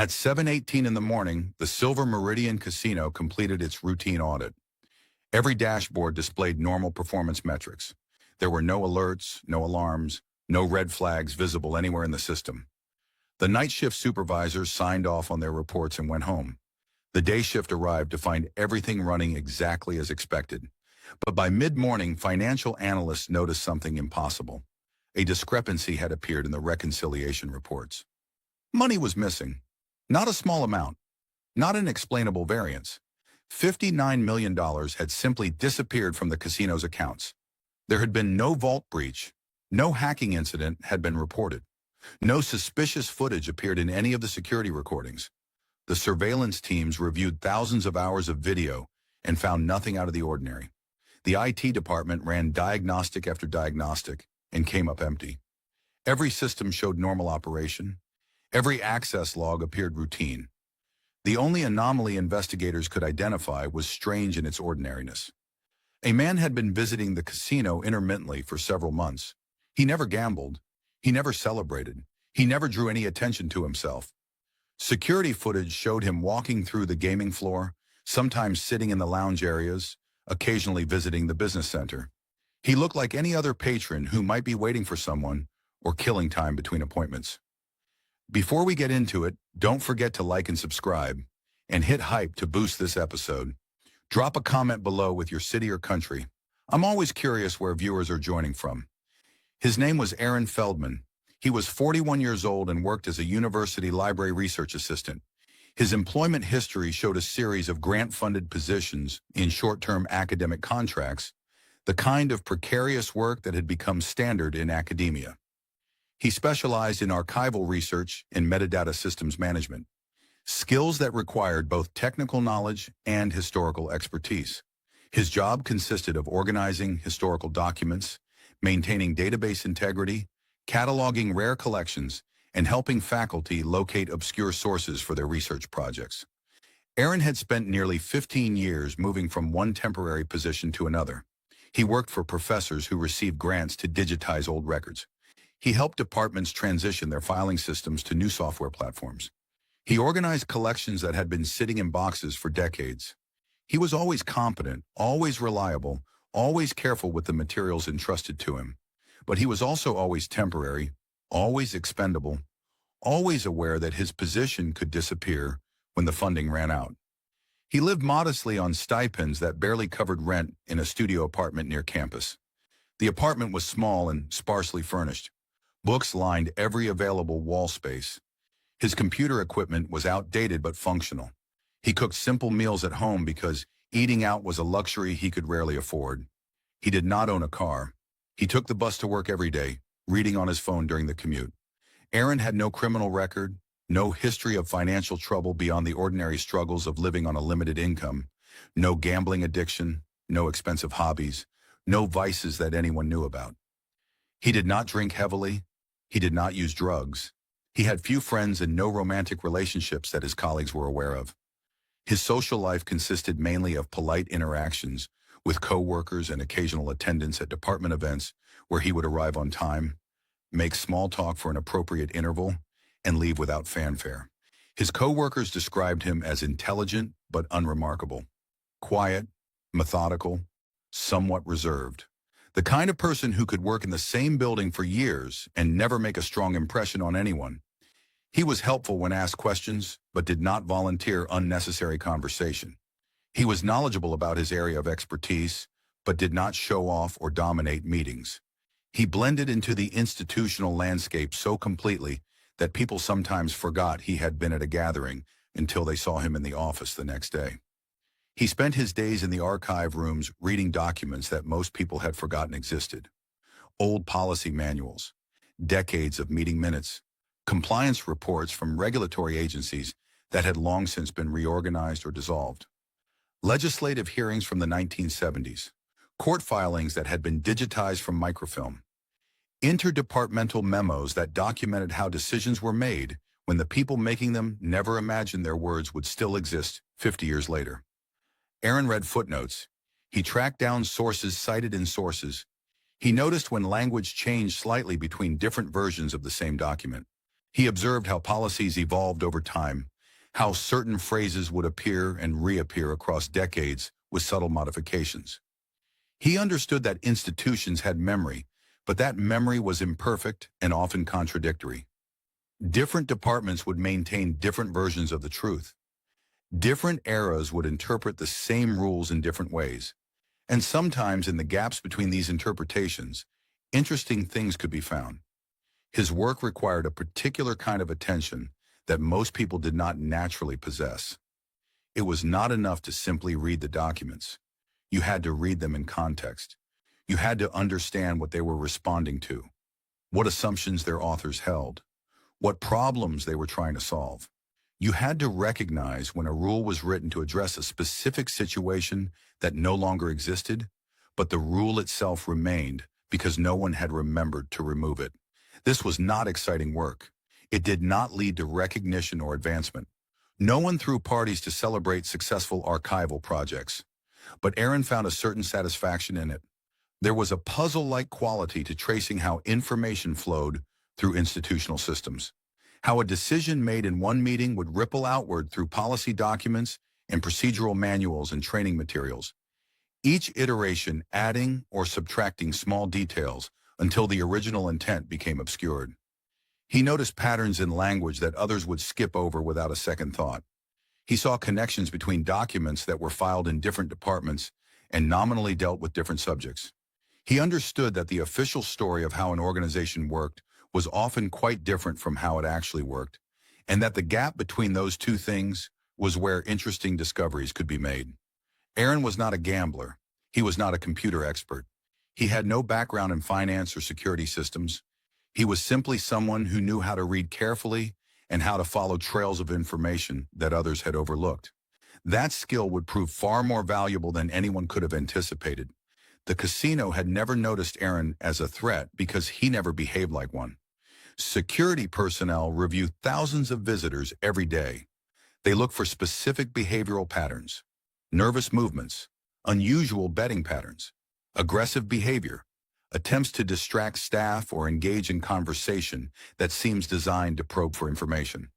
At 7:18 in the morning, the Silver Meridian Casino completed its routine audit. Every dashboard displayed normal performance metrics. There were no alerts, no alarms, no red flags visible anywhere in the system. The night shift supervisors signed off on their reports and went home. The day shift arrived to find everything running exactly as expected. But by mid-morning, financial analysts noticed something impossible. A discrepancy had appeared in the reconciliation reports. Money was missing. Not a small amount. Not an explainable variance. $59 million had simply disappeared from the casino's accounts. There had been no vault breach. No hacking incident had been reported. No suspicious footage appeared in any of the security recordings. The surveillance teams reviewed thousands of hours of video and found nothing out of the ordinary. The IT department ran diagnostic after diagnostic and came up empty. Every system showed normal operation. Every access log appeared routine. The only anomaly investigators could identify was strange in its ordinariness. A man had been visiting the casino intermittently for several months. He never gambled. He never celebrated. He never drew any attention to himself. Security footage showed him walking through the gaming floor, sometimes sitting in the lounge areas, occasionally visiting the business center. He looked like any other patron who might be waiting for someone or killing time between appointments. Before we get into it, don't forget to like and subscribe, and hit hype to boost this episode. Drop a comment below with your city or country. I'm always curious where viewers are joining from. His name was Aaron Feldman. He was 41 years old and worked as a university library research assistant. His employment history showed a series of grant-funded positions in short-term academic contracts, the kind of precarious work that had become standard in academia. He specialized in archival research and metadata systems management, skills that required both technical knowledge and historical expertise. His job consisted of organizing historical documents, maintaining database integrity, cataloging rare collections, and helping faculty locate obscure sources for their research projects. Aaron had spent nearly 15 years moving from one temporary position to another. He worked for professors who received grants to digitize old records. He helped departments transition their filing systems to new software platforms. He organized collections that had been sitting in boxes for decades. He was always competent, always reliable, always careful with the materials entrusted to him. But he was also always temporary, always expendable, always aware that his position could disappear when the funding ran out. He lived modestly on stipends that barely covered rent in a studio apartment near campus. The apartment was small and sparsely furnished. Books lined every available wall space. His computer equipment was outdated but functional. He cooked simple meals at home because eating out was a luxury he could rarely afford. He did not own a car. He took the bus to work every day, reading on his phone during the commute. Aaron had no criminal record, no history of financial trouble beyond the ordinary struggles of living on a limited income, no gambling addiction, no expensive hobbies, no vices that anyone knew about. He did not drink heavily. He did not use drugs. He had few friends and no romantic relationships that his colleagues were aware of. His social life consisted mainly of polite interactions with co-workers and occasional attendance at department events where he would arrive on time, make small talk for an appropriate interval, and leave without fanfare. His co-workers described him as intelligent but unremarkable, quiet, methodical, somewhat reserved. The kind of person who could work in the same building for years and never make a strong impression on anyone. He was helpful when asked questions, but did not volunteer unnecessary conversation. He was knowledgeable about his area of expertise, but did not show off or dominate meetings. He blended into the institutional landscape so completely that people sometimes forgot he had been at a gathering until they saw him in the office the next day. He spent his days in the archive rooms reading documents that most people had forgotten existed. Old policy manuals, decades of meeting minutes, compliance reports from regulatory agencies that had long since been reorganized or dissolved. Legislative hearings from the 1970s, court filings that had been digitized from microfilm, interdepartmental memos that documented how decisions were made when the people making them never imagined their words would still exist 50 years later. Aaron read footnotes. He tracked down sources cited in sources. He noticed when language changed slightly between different versions of the same document. He observed how policies evolved over time, how certain phrases would appear and reappear across decades with subtle modifications. He understood that institutions had memory, but that memory was imperfect and often contradictory. Different departments would maintain different versions of the truth. Different eras would interpret the same rules in different ways. And sometimes in the gaps between these interpretations, interesting things could be found. His work required a particular kind of attention that most people did not naturally possess. It was not enough to simply read the documents. You had to read them in context. You had to understand what they were responding to, what assumptions their authors held, what problems they were trying to solve. You had to recognize when a rule was written to address a specific situation that no longer existed, but the rule itself remained because no one had remembered to remove it. This was not exciting work. It did not lead to recognition or advancement. No one threw parties to celebrate successful archival projects. But Aaron found a certain satisfaction in it. There was a puzzle-like quality to tracing how information flowed through institutional systems, how a decision made in one meeting would ripple outward through policy documents and procedural manuals and training materials, each iteration adding or subtracting small details until the original intent became obscured. He noticed patterns in language that others would skip over without a second thought. He saw connections between documents that were filed in different departments and nominally dealt with different subjects. He understood that the official story of how an organization worked was often quite different from how it actually worked, and that the gap between those two things was where interesting discoveries could be made. Aaron was not a gambler. He was not a computer expert. He had no background in finance or security systems. He was simply someone who knew how to read carefully and how to follow trails of information that others had overlooked. That skill would prove far more valuable than anyone could have anticipated. The casino had never noticed Aaron as a threat because he never behaved like one. Security personnel review thousands of visitors every day. They look for specific behavioral patterns, nervous movements, unusual betting patterns, aggressive behavior, attempts to distract staff or engage in conversation that seems designed to probe for information,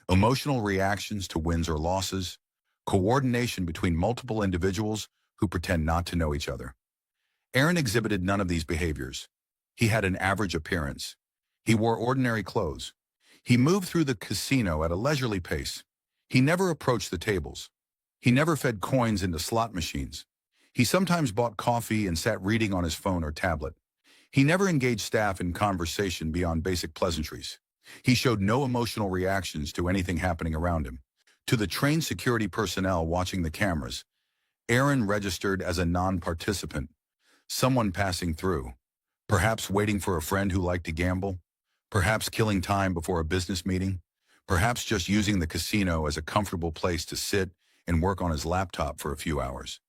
emotional reactions to wins or losses, coordination between multiple individuals who pretend not to know each other. Aaron exhibited none of these behaviors. He had an average appearance. He wore ordinary clothes. He moved through the casino at a leisurely pace. He never approached the tables. He never fed coins into slot machines. He sometimes bought coffee and sat reading on his phone or tablet. He never engaged staff in conversation beyond basic pleasantries. He showed no emotional reactions to anything happening around him. To the trained security personnel watching the cameras, Aaron registered as a non-participant, someone passing through, perhaps waiting for a friend who liked to gamble, perhaps killing time before a business meeting, perhaps just using the casino as a comfortable place to sit and work on his laptop for a few hours.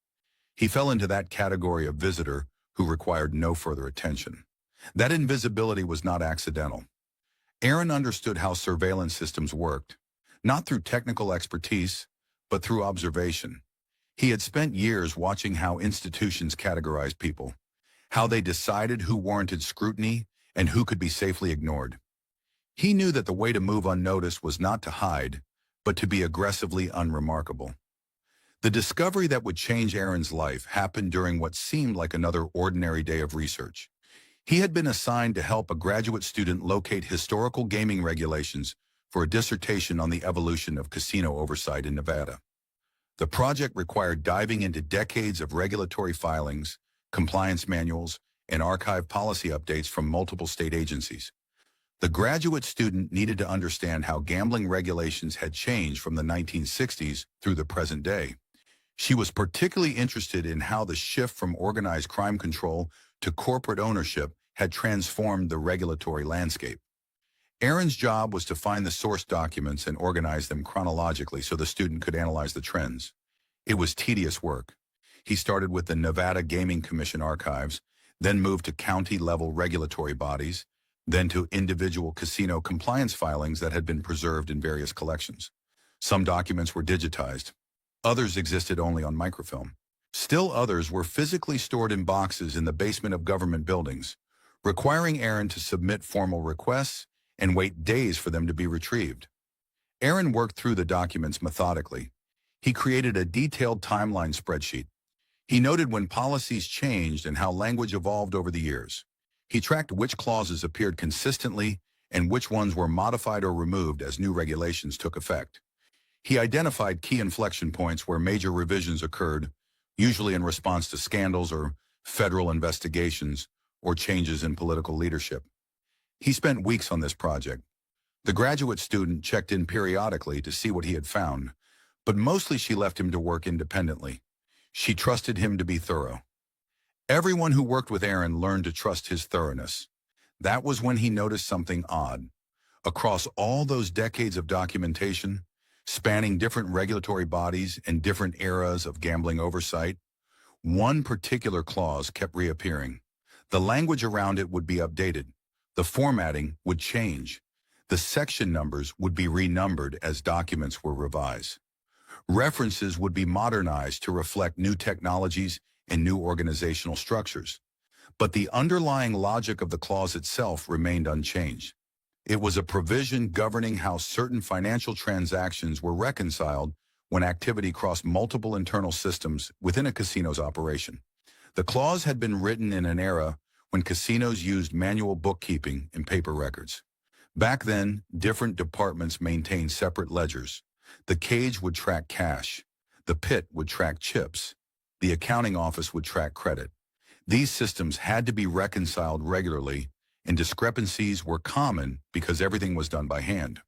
He fell into that category of visitor who required no further attention. That invisibility was not accidental. Aaron understood how surveillance systems worked, not through technical expertise, but through observation. He had spent years watching how institutions categorized people, how they decided who warranted scrutiny and who could be safely ignored. He knew that the way to move unnoticed was not to hide, but to be aggressively unremarkable. The discovery that would change Aaron's life happened during what seemed like another ordinary day of research. He had been assigned to help a graduate student locate historical gaming regulations for a dissertation on the evolution of casino oversight in Nevada. The project required diving into decades of regulatory filings, compliance manuals, and archive policy updates from multiple state agencies. The graduate student needed to understand how gambling regulations had changed from the 1960s through the present day. She was particularly interested in how the shift from organized crime control to corporate ownership had transformed the regulatory landscape. Aaron's job was to find the source documents and organize them chronologically so the student could analyze the trends. It was tedious work. He started with the Nevada Gaming Commission archives, then moved to county-level regulatory bodies, then to individual casino compliance filings that had been preserved in various collections. Some documents were digitized. Others existed only on microfilm. Still others were physically stored in boxes in the basement of government buildings, requiring Aaron to submit formal requests and wait days for them to be retrieved. Aaron worked through the documents methodically. He created a detailed timeline spreadsheet. He noted when policies changed and how language evolved over the years. He tracked which clauses appeared consistently and which ones were modified or removed as new regulations took effect. He identified key inflection points where major revisions occurred, usually in response to scandals or federal investigations or changes in political leadership. He spent weeks on this project. The graduate student checked in periodically to see what he had found, but mostly she left him to work independently. She trusted him to be thorough. Everyone who worked with Aaron learned to trust his thoroughness. That was when he noticed something odd. Across all those decades of documentation, spanning different regulatory bodies and different eras of gambling oversight, one particular clause kept reappearing. The language around it would be updated. The formatting would change. The section numbers would be renumbered as documents were revised. References would be modernized to reflect new technologies and new organizational structures. But the underlying logic of the clause itself remained unchanged. It was a provision governing how certain financial transactions were reconciled when activity crossed multiple internal systems within a casino's operation. The clause had been written in an era when casinos used manual bookkeeping and paper records. Back then, different departments maintained separate ledgers. The cage would track cash. The pit would track chips. The accounting office would track credit. These systems had to be reconciled regularly, and discrepancies were common because everything was done by hand.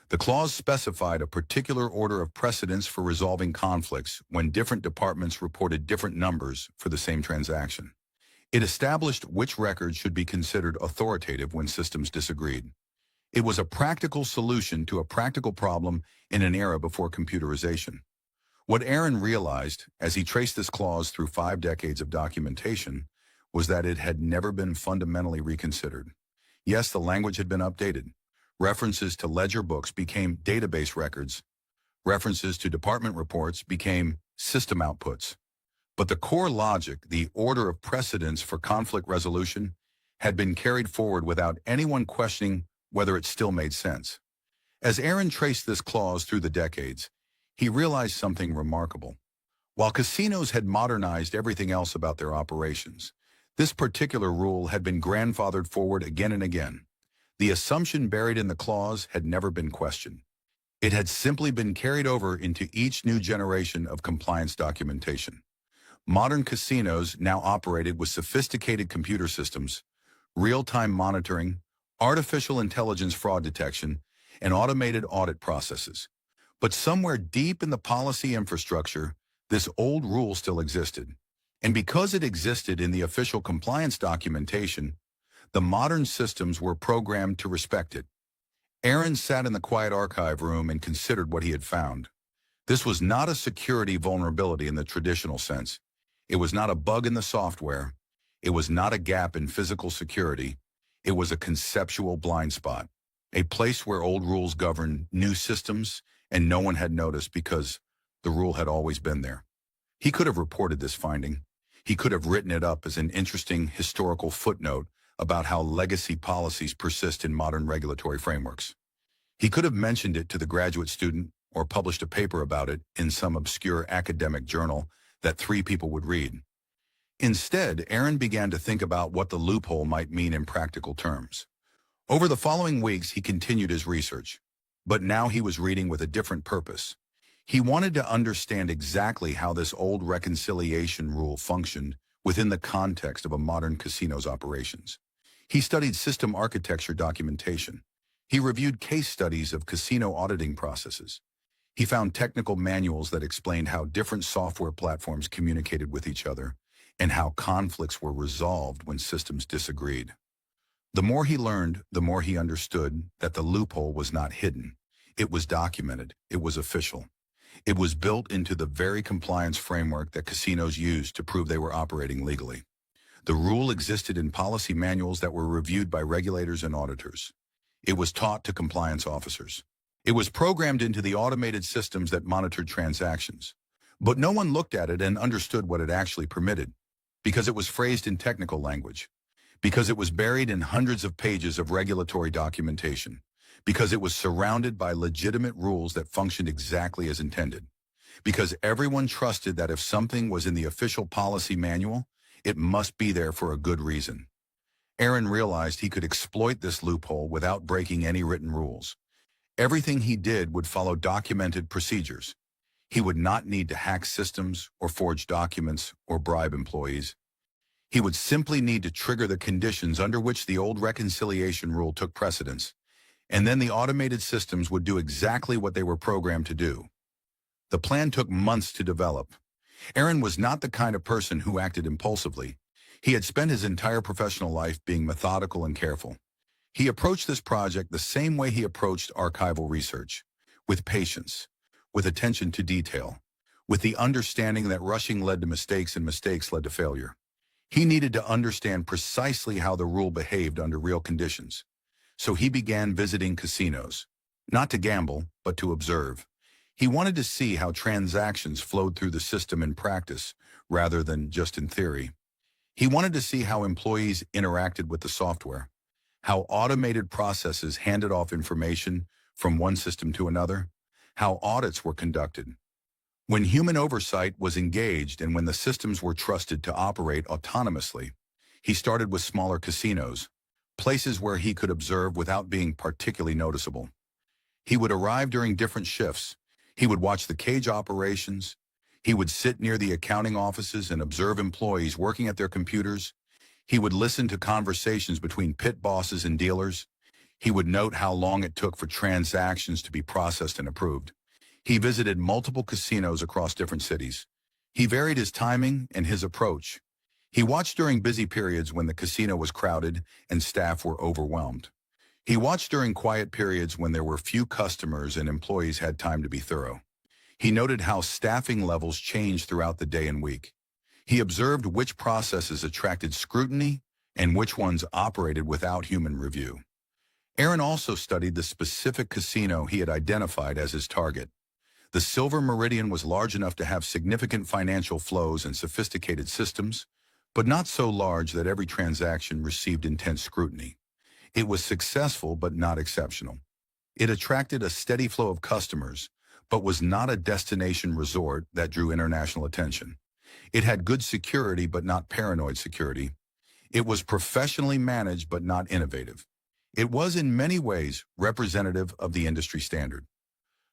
The clause specified a particular order of precedence for resolving conflicts when different departments reported different numbers for the same transaction. It established which records should be considered authoritative when systems disagreed. It was a practical solution to a practical problem in an era before computerization. What Aaron realized, as he traced this clause through 5 decades of documentation, was that it had never been fundamentally reconsidered. Yes, the language had been updated. References to ledger books became database records. References to department reports became system outputs. But the core logic, the order of precedence for conflict resolution, had been carried forward without anyone questioning whether it still made sense. As Aaron traced this clause through the decades, he realized something remarkable. While casinos had modernized everything else about their operations, this particular rule had been grandfathered forward again and again. The assumption buried in the clause had never been questioned. It had simply been carried over into each new generation of compliance documentation. Modern casinos now operated with sophisticated computer systems, real-time monitoring, artificial intelligence fraud detection, and automated audit processes. But somewhere deep in the policy infrastructure, this old rule still existed. And because it existed in the official compliance documentation, the modern systems were programmed to respect it. Aaron sat in the quiet archive room and considered what he had found. This was not a security vulnerability in the traditional sense. It was not a bug in the software. It was not a gap in physical security. It was a conceptual blind spot, a place where old rules governed new systems and no one had noticed because the rule had always been there. He could have reported this finding. He could have written it up as an interesting historical footnote about how legacy policies persist in modern regulatory frameworks. He could have mentioned it to the graduate student or published a paper about it in some obscure academic journal that 3 people would read. Instead, Aaron began to think about what the loophole might mean in practical terms. Over the following weeks, he continued his research, but now he was reading with a different purpose. He wanted to understand exactly how this old reconciliation rule functioned within the context of a modern casino's operations. He studied system architecture documentation. He reviewed case studies of casino auditing processes. He found technical manuals that explained how different software platforms communicated with each other and how conflicts were resolved when systems disagreed. The more he learned, the more he understood that the loophole was not hidden. It was documented. It was official. It was built into the very compliance framework that casinos used to prove they were operating legally. The rule existed in policy manuals that were reviewed by regulators and auditors. It was taught to compliance officers. It was programmed into the automated systems that monitored transactions. But no one looked at it and understood what it actually permitted, because it was phrased in technical language, Because it was buried in hundreds of pages of regulatory documentation, because it was surrounded by legitimate rules that functioned exactly as intended, because everyone trusted that if something was in the official policy manual, it must be there for a good reason. Aaron realized he could exploit this loophole without breaking any written rules. Everything he did would follow documented procedures. He would not need to hack systems or forge documents or bribe employees. He would simply need to trigger the conditions under which the old reconciliation rule took precedence, and then the automated systems would do exactly what they were programmed to do. The plan took months to develop. Aaron was not the kind of person who acted impulsively. He had spent his entire professional life being methodical and careful. He approached this project the same way he approached archival research, with patience, with attention to detail, with the understanding that rushing led to mistakes and mistakes led to failure. He needed to understand precisely how the rule behaved under real conditions. So he began visiting casinos, not to gamble, but to observe. He wanted to see how transactions flowed through the system in practice, rather than just in theory. He wanted to see how employees interacted with the software, how automated processes handed off information from one system to another, how audits were conducted, when human oversight was engaged and when the systems were trusted to operate autonomously. He started with smaller casinos, places where he could observe without being particularly noticeable. He would arrive during different shifts. He would watch the cage operations. He would sit near the accounting offices and observe employees working at their computers. He would listen to conversations between pit bosses and dealers. He would note how long it took for transactions to be processed and approved. He visited multiple casinos across different cities. He varied his timing and his approach. He watched during busy periods when the casino was crowded and staff were overwhelmed. He watched during quiet periods when there were few customers and employees had time to be thorough. He noted how staffing levels changed throughout the day and week. He observed which processes attracted scrutiny and which ones operated without human review. Aaron also studied the specific casino he had identified as his target. The Silver Meridian was large enough to have significant financial flows and sophisticated systems, but not so large that every transaction received intense scrutiny. It was successful but not exceptional. It attracted a steady flow of customers, but was not a destination resort that drew international attention. It had good security but not paranoid security. It was professionally managed but not innovative. It was in many ways representative of the industry standard.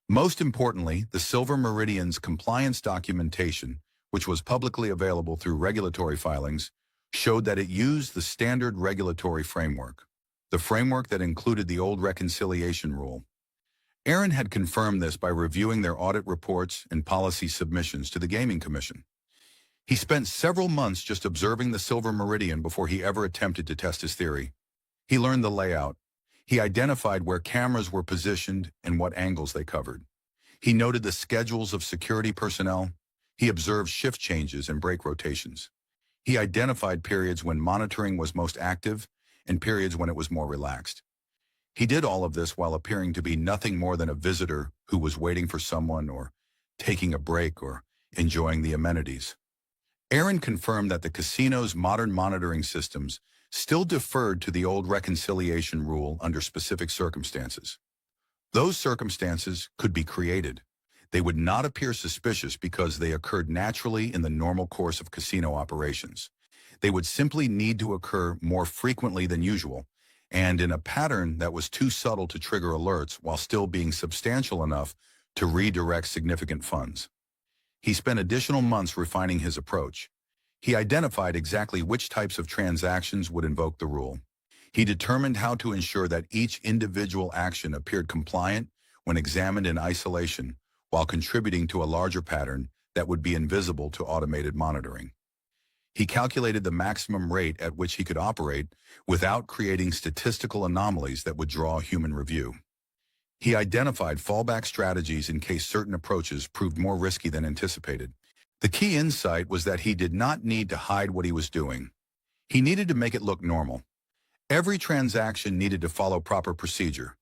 Most importantly, the Silver Meridian's compliance documentation, which was publicly available through regulatory filings, showed that it used the standard regulatory framework, the framework that included the old reconciliation rule. Aaron had confirmed this by reviewing their audit reports and policy submissions to the Gaming Commission. He spent several months just observing the Silver Meridian before he ever attempted to test his theory. He learned the layout. He identified where cameras were positioned and what angles they covered. He noted the schedules of security personnel. He observed shift changes and break rotations. He identified periods when monitoring was most active and periods when it was more relaxed. He did all of this while appearing to be nothing more than a visitor who was waiting for someone or taking a break or enjoying the amenities. Aaron confirmed that the casino's modern monitoring systems still deferred to the old reconciliation rule under specific circumstances. Those circumstances could be created. They would not appear suspicious because they occurred naturally in the normal course of casino operations. They would simply need to occur more frequently than usual, and in a pattern that was too subtle to trigger alerts while still being substantial enough to redirect significant funds. He spent additional months refining his approach. He identified exactly which types of transactions would invoke the rule. He determined how to ensure that each individual action appeared compliant when examined in isolation, while contributing to a larger pattern that would be invisible to automated monitoring. He calculated the maximum rate at which he could operate without creating statistical anomalies that would draw human review. He identified fallback strategies in case certain approaches proved more risky than anticipated. The key insight was that he did not need to hide what he was doing. He needed to make it look normal. Every transaction needed to follow proper procedure.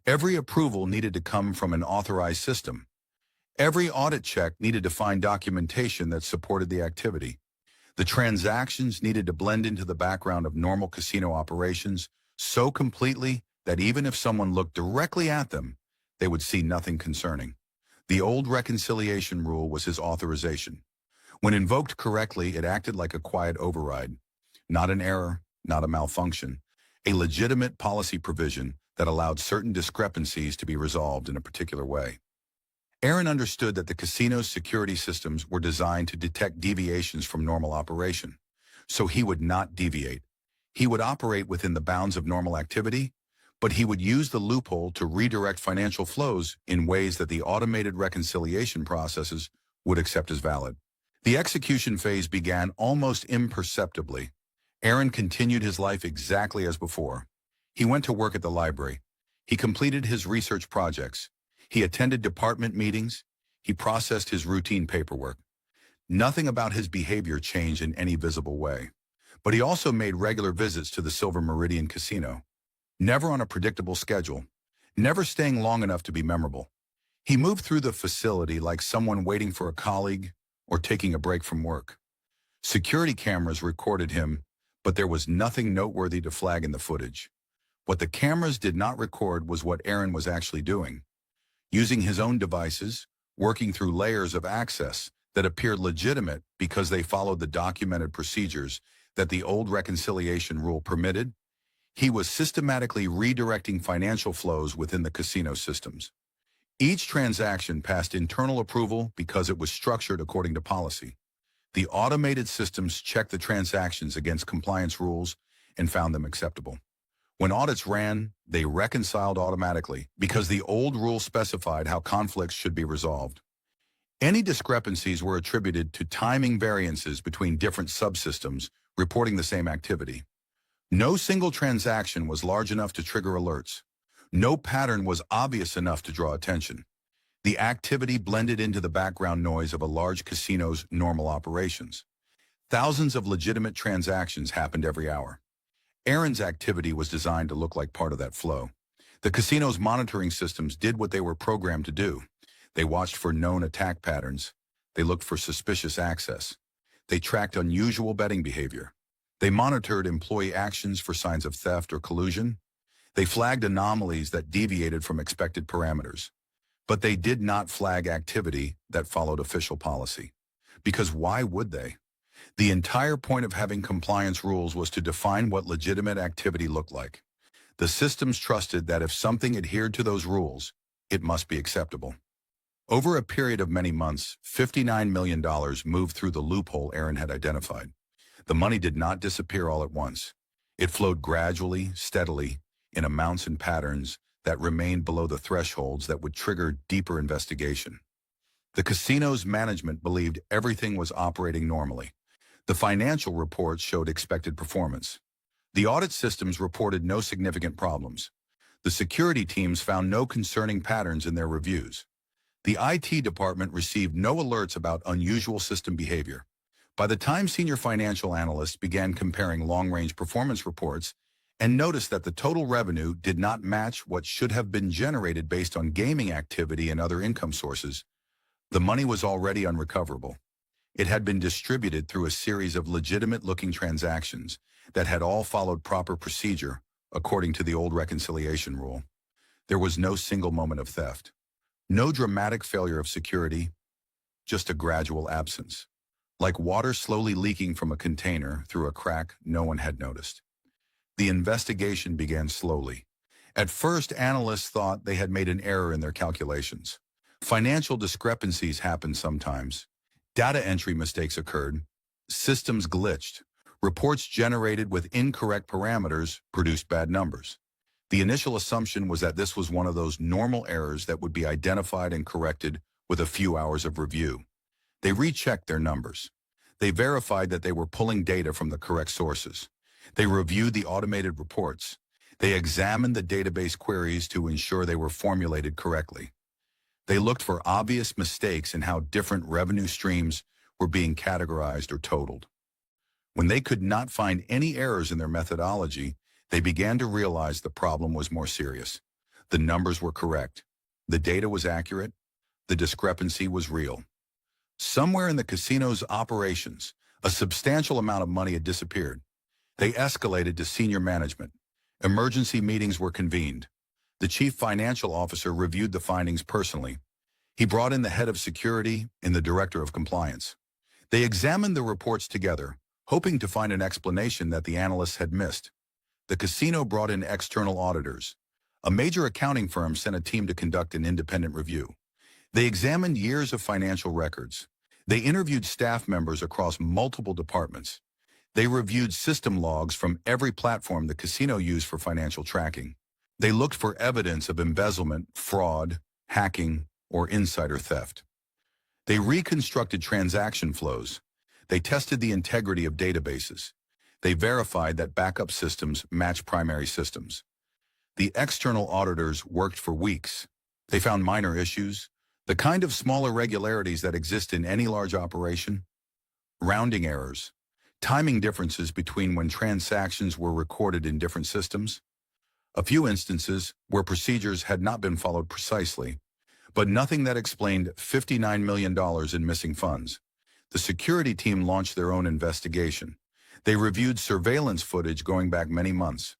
Every approval needed to come from an authorized system. Every audit check needed to find documentation that supported the activity. The transactions needed to blend into the background of normal casino operations so completely that even if someone looked directly at them, they would see nothing concerning. The old reconciliation rule was his authorization. When invoked correctly, it acted like a quiet override, not an error, not a malfunction, a legitimate policy provision that allowed certain discrepancies to be resolved in a particular way. Aaron understood that the casino's security systems were designed to detect deviations from normal operation, so he would not deviate. He would operate within the bounds of normal activity, but he would use the loophole to redirect financial flows in ways that the automated reconciliation processes would accept as valid. The execution phase began almost imperceptibly. Aaron continued his life exactly as before. He went to work at the library. He completed his research projects. He attended department meetings. He processed his routine paperwork. Nothing about his behavior changed in any visible way. But he also made regular visits to the Silver Meridian Casino, never on a predictable schedule, never staying long enough to be memorable. He moved through the facility like someone waiting for a colleague or taking a break from work. Security cameras recorded him, but there was nothing noteworthy to flag in the footage. What the cameras did not record was what Aaron was actually doing, using his own devices, working through layers of access that appeared legitimate because they followed the documented procedures that the old reconciliation rule permitted. He was systematically redirecting financial flows within the casino systems. Each transaction passed internal approval because it was structured according to policy. The automated systems checked the transactions against compliance rules and found them acceptable. When audits ran, they reconciled automatically because the old rule specified how conflicts should be resolved. Any discrepancies were attributed to timing variances between different subsystems reporting the same activity. No single transaction was large enough to trigger alerts. No pattern was obvious enough to draw attention. The activity blended into the background noise of a large casino's normal operations. Thousands of legitimate transactions happened every hour. Aaron's activity was designed to look like part of that flow. The casino's monitoring systems did what they were programmed to do. They watched for known attack patterns. They looked for suspicious access. They tracked unusual betting behavior. They monitored employee actions for signs of theft or collusion. They flagged anomalies that deviated from expected parameters. But they did not flag activity that followed official policy. Because why would they? The entire point of having compliance rules was to define what legitimate activity looked like. The systems trusted that if something adhered to those rules, it must be acceptable. Over a period of many months, $59 million moved through the loophole Aaron had identified. The money did not disappear all at once. It flowed gradually, steadily, in amounts and patterns that remained below the thresholds that would trigger deeper investigation. The casino's management believed everything was operating normally. The financial reports showed expected performance. The audit systems reported no significant problems. The security teams found no concerning patterns in their reviews. The IT department received no alerts about unusual system behavior. By the time senior financial analysts began comparing long-range performance reports and noticed that the total revenue did not match what should have been generated based on gaming activity and other income sources, the money was already unrecoverable. It had been distributed through a series of legitimate-looking transactions that had all followed proper procedure according to the old reconciliation rule. There was no single moment of theft. No dramatic failure of security, just a gradual absence. Like water slowly leaking from a container through a crack no one had noticed. The investigation began slowly. At first, analysts thought they had made an error in their calculations. Financial discrepancies happened sometimes. Data entry mistakes occurred. Systems glitched. Reports generated with incorrect parameters produced bad numbers. The initial assumption was that this was one of those normal errors that would be identified and corrected with a few hours of review. They rechecked their numbers. They verified that they were pulling data from the correct sources. They reviewed the automated reports. They examined the database queries to ensure they were formulated correctly. They looked for obvious mistakes in how different revenue streams were being categorized or totaled. When they could not find any errors in their methodology, they began to realize the problem was more serious. The numbers were correct. The data was accurate. The discrepancy was real. Somewhere in the casino's operations, A substantial amount of money had disappeared. They escalated to senior management. Emergency meetings were convened. The chief financial officer reviewed the findings personally. He brought in the head of security and the director of compliance. They examined the reports together, hoping to find an explanation that the analysts had missed. The casino brought in external auditors. A major accounting firm sent a team to conduct an independent review. They examined years of financial records. They interviewed staff members across multiple departments. They reviewed system logs from every platform the casino used for financial tracking. They looked for evidence of embezzlement, fraud, hacking, or insider theft. They reconstructed transaction flows. They tested the integrity of databases. They verified that backup systems match primary systems. The external auditors worked for weeks. They found minor issues, the kind of small irregularities that exist in any large operation. Rounding errors, timing differences between when transactions were recorded in different systems. A few instances where procedures had not been followed precisely, but nothing that explained $59 million in missing funds. The security team launched their own investigation. They reviewed surveillance footage going back many months.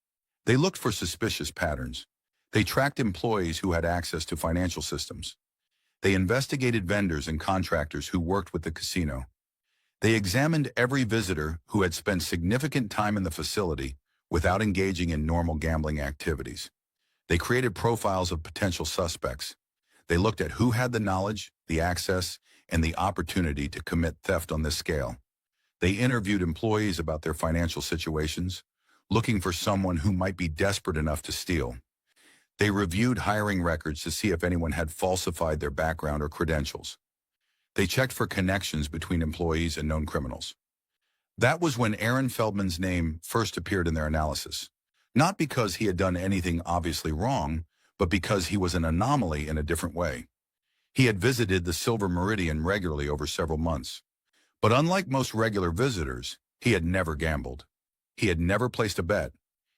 They looked for suspicious patterns. They tracked employees who had access to financial systems. They investigated vendors and contractors who worked with the casino. They examined every visitor who had spent significant time in the facility without engaging in normal gambling activities. They created profiles of potential suspects. They looked at who had the knowledge, the access, and the opportunity to commit theft on this scale. They interviewed employees about their financial situations, looking for someone who might be desperate enough to steal. They reviewed hiring records to see if anyone had falsified their background or credentials. They checked for connections between employees and known criminals. That was when Aaron Feldman's name first appeared in their analysis, not because he had done anything obviously wrong, but because he was an anomaly in a different way. He had visited the Silver Meridian regularly over several months. But unlike most regular visitors, he had never gambled. He had never placed a bet.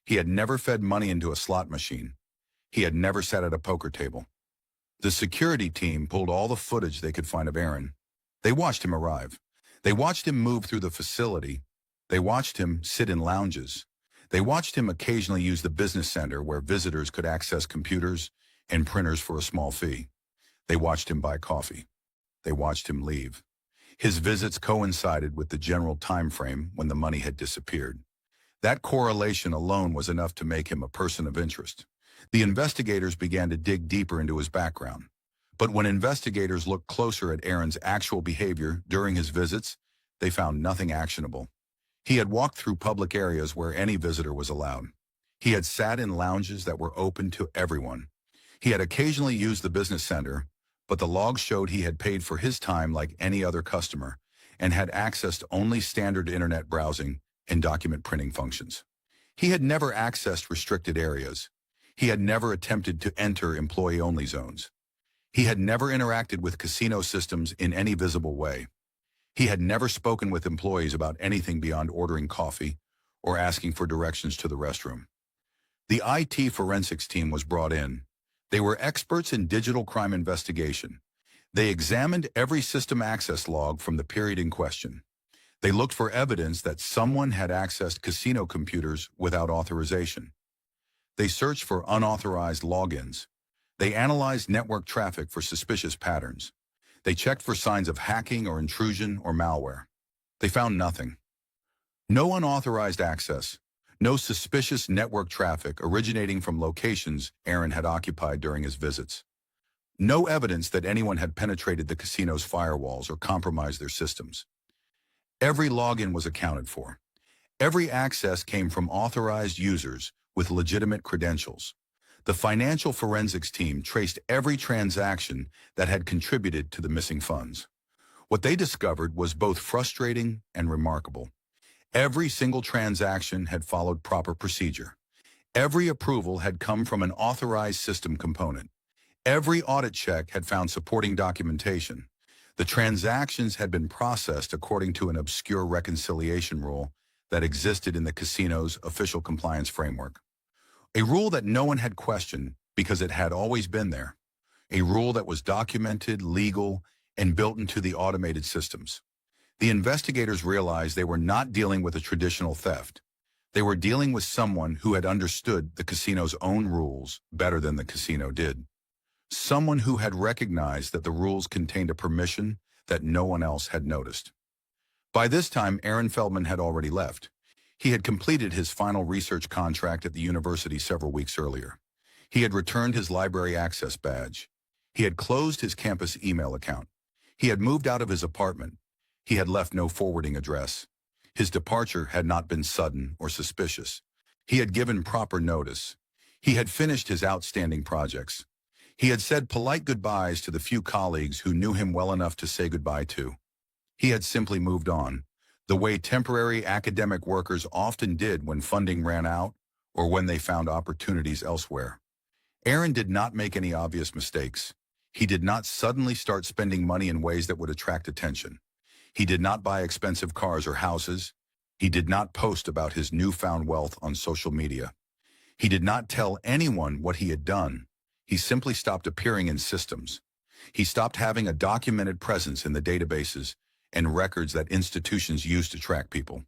He had never fed money into a slot machine. He had never sat at a poker table. The security team pulled all the footage they could find of Aaron. They watched him arrive. They watched him move through the facility. They watched him sit in lounges. They watched him occasionally use the business center where visitors could access computers and printers for a small fee. They watched him buy coffee. They watched him leave. His visits coincided with the general time frame when the money had disappeared. That correlation alone was enough to make him a person of interest. The investigators began to dig deeper into his background. But when investigators looked closer at Aaron's actual behavior during his visits, they found nothing actionable. He had walked through public areas where any visitor was allowed. He had sat in lounges that were open to everyone. He had occasionally used the business center, but the logs showed he had paid for his time like any other customer and had access to only standard internet browsing and document printing functions. He had never accessed restricted areas. He had never attempted to enter employee-only zones. He had never interacted with casino systems in any visible way. He had never spoken with employees about anything beyond ordering coffee or asking for directions to the restroom. The IT forensics team was brought in. They were experts in digital crime investigation. They examined every system access log from the period in question. They looked for evidence that someone had accessed casino computers without authorization. They searched for unauthorized logins. They analyzed network traffic for suspicious patterns. They checked for signs of hacking or intrusion or malware. They found nothing. No unauthorized access. No suspicious network traffic originating from locations Aaron had occupied during his visits. No evidence that anyone had penetrated the casino's firewalls or compromised their systems. Every login was accounted for. Every access came from authorized users with legitimate credentials. The financial forensics team traced every transaction that had contributed to the missing funds. What they discovered was both frustrating and remarkable. Every single transaction had followed proper procedure. Every approval had come from an authorized system component. Every audit check had found supporting documentation. The transactions had been processed according to an obscure reconciliation rule that existed in the casino's official compliance framework. A rule that no one had questioned because it had always been there. A rule that was documented, legal, and built into the automated systems. The investigators realized they were not dealing with a traditional theft. They were dealing with someone who had understood the casino's own rules better than the casino did. Someone who had recognized that the rules contained a permission that no one else had noticed. By this time, Aaron Feldman had already left. He had completed his final research contract at the university several weeks earlier. He had returned his library access badge. He had closed his campus email account. He had moved out of his apartment. He had left no forwarding address. His departure had not been sudden or suspicious. He had given proper notice. He had finished his outstanding projects. He had said polite goodbyes to the few colleagues who knew him well enough to say goodbye to. He had simply moved on, the way temporary academic workers often did when funding ran out or when they found opportunities elsewhere. Aaron did not make any obvious mistakes. He did not suddenly start spending money in ways that would attract attention. He did not buy expensive cars or houses. He did not post about his newfound wealth on social media. He did not tell anyone what he had done. He simply stopped appearing in systems. He stopped having a documented presence in the databases and records that institutions use to track people.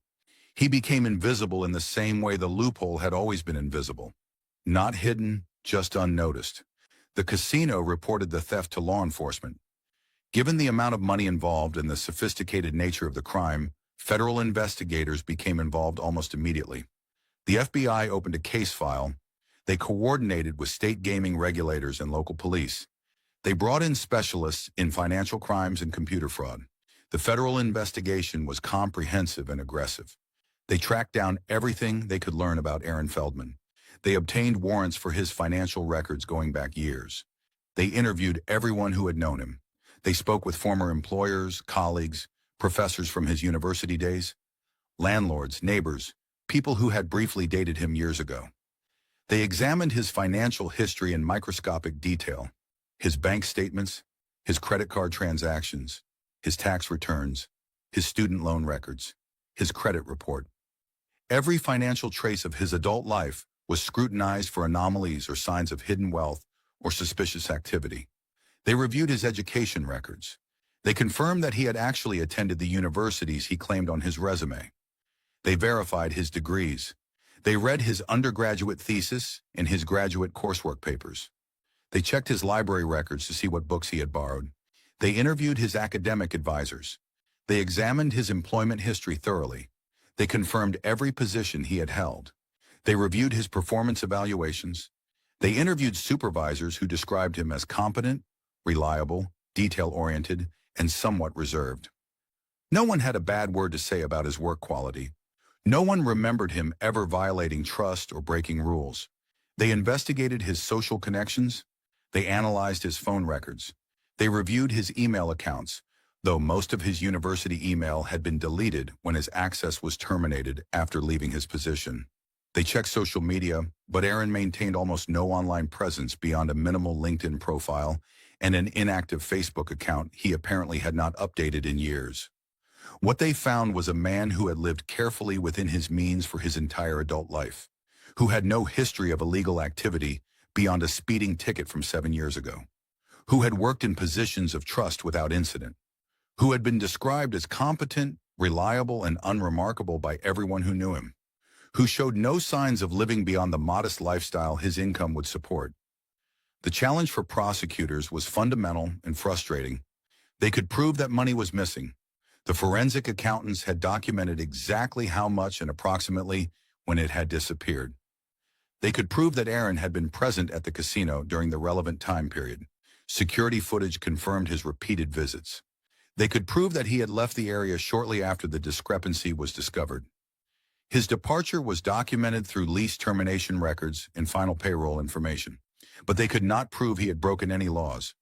He became invisible in the same way the loophole had always been invisible. Not hidden, just unnoticed. The casino reported the theft to law enforcement. Given the amount of money involved and the sophisticated nature of the crime, federal investigators became involved almost immediately. The FBI opened a case file. They coordinated with state gaming regulators and local police. They brought in specialists in financial crimes and computer fraud. The federal investigation was comprehensive and aggressive. They tracked down everything they could learn about Aaron Feldman. They obtained warrants for his financial records going back years. They interviewed everyone who had known him. They spoke with former employers, colleagues, professors from his university days, landlords, neighbors, people who had briefly dated him years ago. They examined his financial history in microscopic detail, his bank statements, his credit card transactions, his tax returns, his student loan records, his credit report. Every financial trace of his adult life was scrutinized for anomalies or signs of hidden wealth or suspicious activity. They reviewed his education records. They confirmed that he had actually attended the universities he claimed on his resume. They verified his degrees. They read his undergraduate thesis and his graduate coursework papers. They checked his library records to see what books he had borrowed. They interviewed his academic advisors. They examined his employment history thoroughly. They confirmed every position he had held. They reviewed his performance evaluations. They interviewed supervisors who described him as competent, reliable, detail-oriented, and somewhat reserved. No one had a bad word to say about his work quality. No one remembered him ever violating trust or breaking rules. They investigated his social connections. They analyzed his phone records. They reviewed his email accounts, though most of his university email had been deleted when his access was terminated after leaving his position. They checked social media, but Aaron maintained almost no online presence beyond a minimal LinkedIn profile and an inactive Facebook account he apparently had not updated in years. What they found was a man who had lived carefully within his means for his entire adult life, who had no history of illegal activity beyond a speeding ticket from 7 years ago, who had worked in positions of trust without incident, who had been described as competent, reliable, and unremarkable by everyone who knew him, who showed no signs of living beyond the modest lifestyle his income would support. The challenge for prosecutors was fundamental and frustrating. They could prove that money was missing. The forensic accountants had documented exactly how much and approximately when it had disappeared. They could prove that Aaron had been present at the casino during the relevant time period. Security footage confirmed his repeated visits. They could prove that he had left the area shortly after the discrepancy was discovered. His departure was documented through lease termination records and final payroll information, but they could not prove he had broken any laws.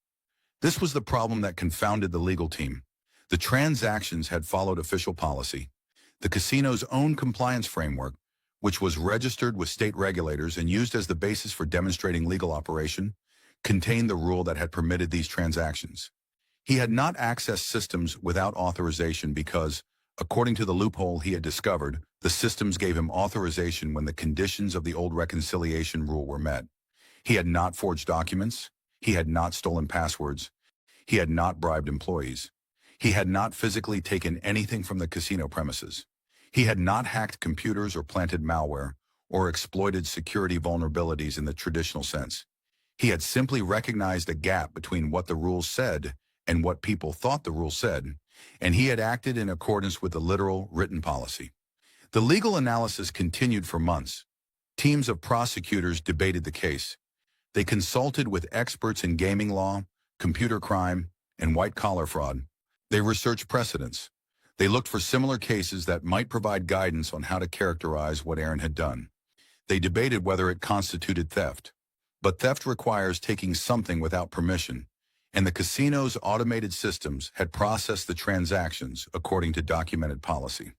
This was the problem that confounded the legal team. The transactions had followed official policy. The casino's own compliance framework, which was registered with state regulators and used as the basis for demonstrating legal operation, contained the rule that had permitted these transactions. He had not accessed systems without authorization because, according to the loophole he had discovered, the systems gave him authorization when the conditions of the old reconciliation rule were met. He had not forged documents. He had not stolen passwords. He had not bribed employees. He had not physically taken anything from the casino premises. He had not hacked computers or planted malware or exploited security vulnerabilities in the traditional sense. He had simply recognized a gap between what the rules said and what people thought the rules said, and he had acted in accordance with the literal written policy. The legal analysis continued for months. Teams of prosecutors debated the case. They consulted with experts in gaming law, computer crime, and white-collar fraud. They researched precedents. They looked for similar cases that might provide guidance on how to characterize what Aaron had done. They debated whether it constituted theft. But theft requires taking something without permission, and the casino's automated systems had processed the transactions according to documented policy.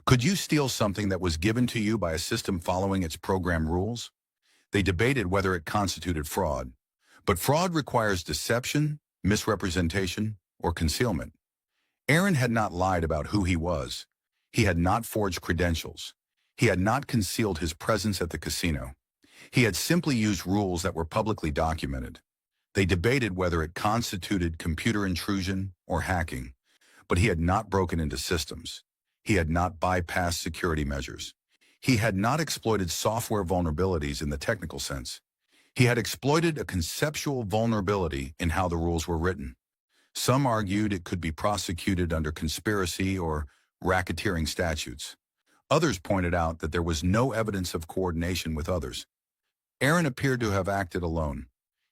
Could you steal something that was given to you by a system following its program rules? They debated whether it constituted fraud. But fraud requires deception, misrepresentation, or concealment. Aaron had not lied about who he was. He had not forged credentials. He had not concealed his presence at the casino. He had simply used rules that were publicly documented. They debated whether it constituted computer intrusion or hacking, but he had not broken into systems. He had not bypassed security measures. He had not exploited software vulnerabilities in the technical sense. He had exploited a conceptual vulnerability in how the rules were written. Some argued it could be prosecuted under conspiracy or racketeering statutes. Others pointed out that there was no evidence of coordination with others. Aaron appeared to have acted alone.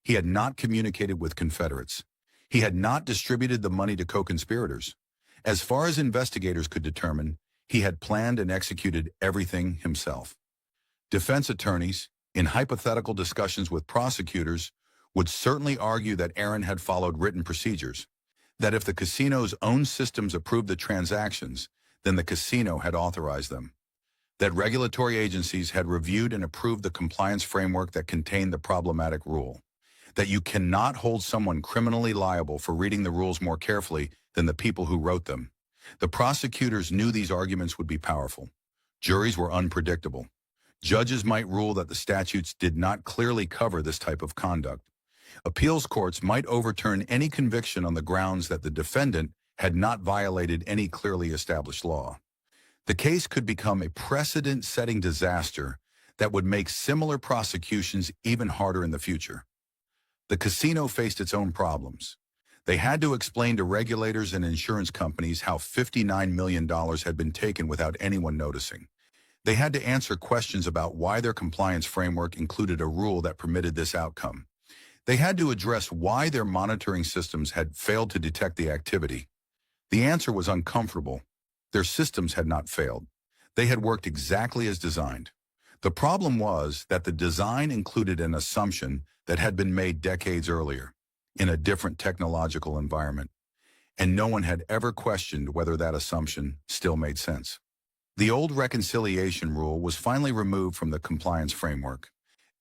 He had not communicated with Confederates. He had not distributed the money to co-conspirators. As far as investigators could determine, he had planned and executed everything himself. Defense attorneys, in hypothetical discussions with prosecutors, would certainly argue that Aaron had followed written procedures, that if the casino's own systems approved the transactions, then the casino had authorized them, that regulatory agencies had reviewed and approved the compliance framework that contained the problematic rule, that you cannot hold someone criminally liable for reading the rules more carefully than the people who wrote them. The prosecutors knew these arguments would be powerful. Juries were unpredictable. Judges might rule that the statutes did not clearly cover this type of conduct. Appeals courts might overturn any conviction on the grounds that the defendant had not violated any clearly established law. The case could become a precedent-setting disaster that would make similar prosecutions even harder in the future. The casino faced its own problems. They had to explain to regulators and insurance companies how $59 million had been taken without anyone noticing. They had to answer questions about why their compliance framework included a rule that permitted this outcome. They had to address why their monitoring systems had failed to detect the activity. The answer was uncomfortable. Their systems had not failed. They had worked exactly as designed. The problem was that the design included an assumption that had been made decades earlier, in a different technological environment, and no one had ever questioned whether that assumption still made sense. The old reconciliation rule was finally removed from the compliance framework.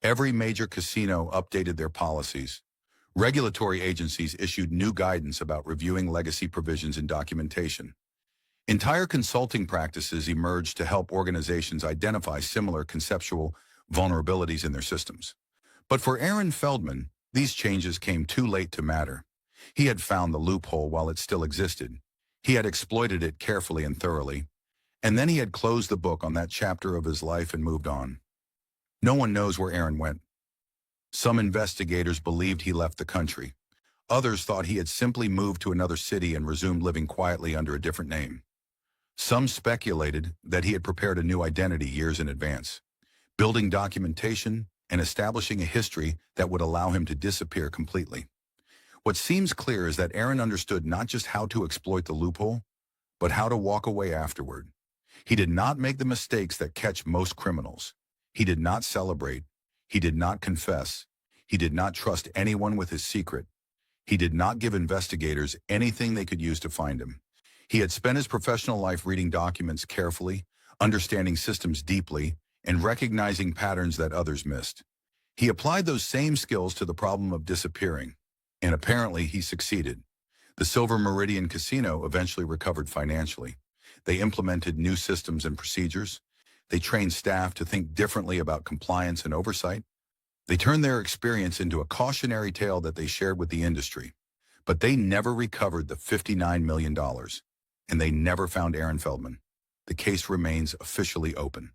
Every major casino updated their policies. Regulatory agencies issued new guidance about reviewing legacy provisions in documentation. Entire consulting practices emerged to help organizations identify similar conceptual vulnerabilities in their systems. But for Aaron Feldman, these changes came too late to matter. He had found the loophole while it still existed. He had exploited it carefully and thoroughly, and then he had closed the book on that chapter of his life and moved on. No one knows where Aaron went. Some investigators believed he left the country. Others thought he had simply moved to another city and resumed living quietly under a different name. Some speculated that he had prepared a new identity years in advance, building documentation and establishing a history that would allow him to disappear completely. What seems clear is that Aaron understood not just how to exploit the loophole, but how to walk away afterward. He did not make the mistakes that catch most criminals. He did not celebrate. He did not confess. He did not trust anyone with his secret. He did not give investigators anything they could use to find him. He had spent his professional life reading documents carefully, understanding systems deeply, and recognizing patterns that others missed. He applied those same skills to the problem of disappearing, and apparently he succeeded. The Silver Meridian Casino eventually recovered financially. They implemented new systems and procedures. They trained staff to think differently about compliance and oversight. They turned their experience into a cautionary tale that they shared with the industry. But they never recovered the $59 million, and they never found Aaron Feldman. The case remains officially open.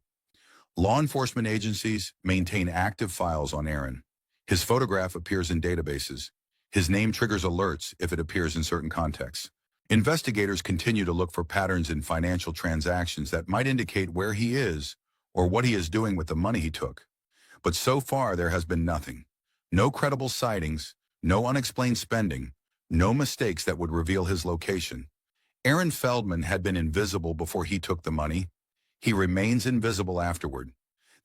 Law enforcement agencies maintain active files on Aaron. His photograph appears in databases. His name triggers alerts if it appears in certain contexts. Investigators continue to look for patterns in financial transactions that might indicate where he is or what he is doing with the money he took. But so far, there has been nothing. No credible sightings, no unexplained spending, no mistakes that would reveal his location. Aaron Feldman had been invisible before he took the money. He remains invisible afterward.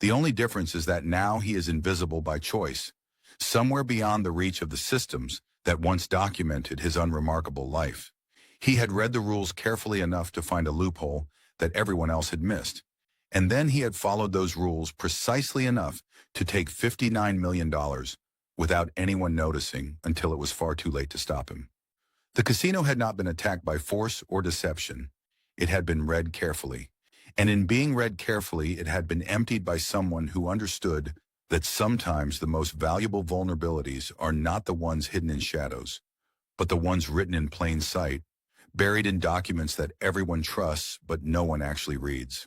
The only difference is that now he is invisible by choice, somewhere beyond the reach of the systems that once documented his unremarkable life. He had read the rules carefully enough to find a loophole that everyone else had missed. And then he had followed those rules precisely enough to take $59 million without anyone noticing until it was far too late to stop him. The casino had not been attacked by force or deception. It had been read carefully. And in being read carefully, it had been emptied by someone who understood that sometimes the most valuable vulnerabilities are not the ones hidden in shadows, but the ones written in plain sight, buried in documents that everyone trusts but no one actually reads.